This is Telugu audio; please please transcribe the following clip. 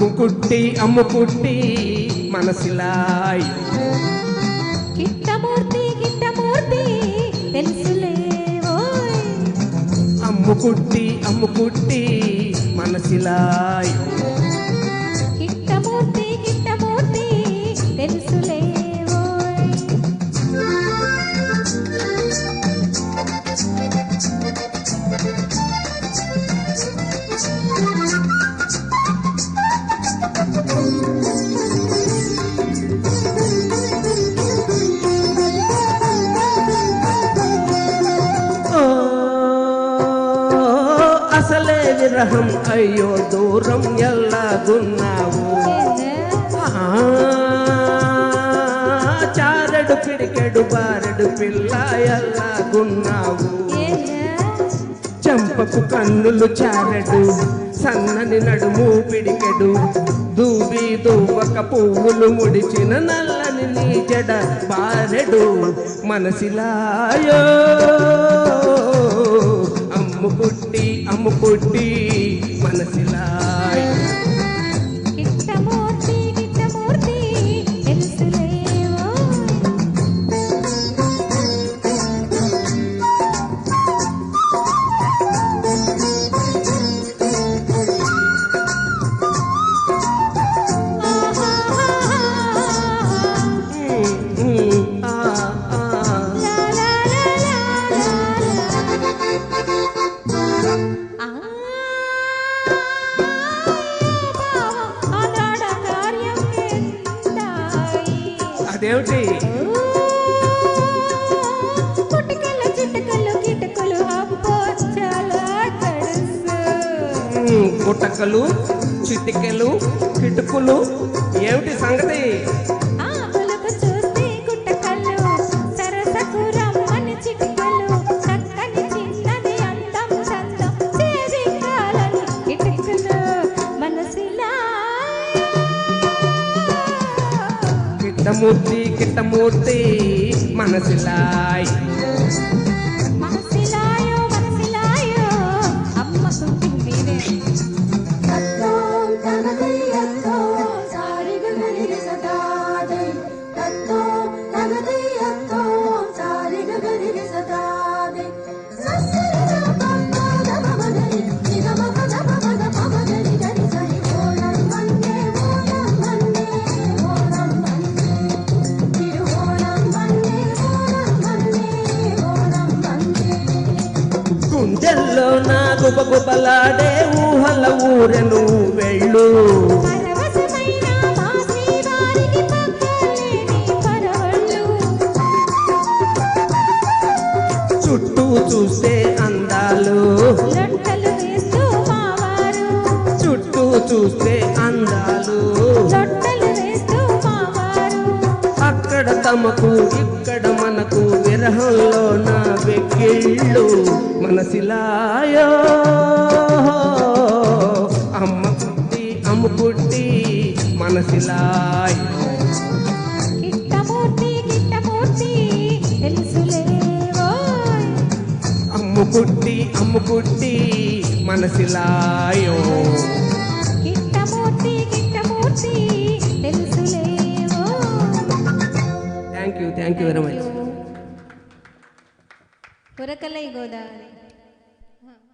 అమ్ముకుట్టి మనసిలాయ్ కిట్టమూర్తి తెలుసులే ఓయ్ అమ్ముకుట్టి మనసిలాయ్ కిట్టమూర్తి తెలుసులే ఓయ్ అసలే విరహం అయ్యో దూరం ఎల్లాగున్నావు చారెడు పిడికెడు బారెడు పిల్ల ఎల్లాగున్నావు చంపకు కన్నులు చారెడు సన్నని నడుము పిడికెడు దూబక పువ్వులు ముడిచిన నల్లని నీ జడ బారెడు మనసిలాయో అమ్ముకుట్టి మనసిలాయ్ కిట్టమూర్తి తెలుసులే అదేమిటి పుట్టకలు చిటికెలు కిటుకులు ఏమిటి సంగతి కిట్టమూర్తి మనసిలాయ్ గుండెల్లో నా గుబగుబలాడే ఊహల ఊరెను వెళ్ళు చుట్టూ చూస్తే అందాలు చుట్టూ చూస్తే అందాలు అక్కడ తమకు ఇక్కడ మనకు విరహంలో నా వెక్కిళ్ళు మనసిలాయో అమ్ముకుట్టి మనసిలాయ్ కిట్టమూర్తి తెలుసులే ఓయ్ అమ్ముకుట్టి మనసిలాయో కిట్టమూర్తి తెలుసులే థ్యాంక్ యూ వెరీ మచ్ పురకలై గోదావరి.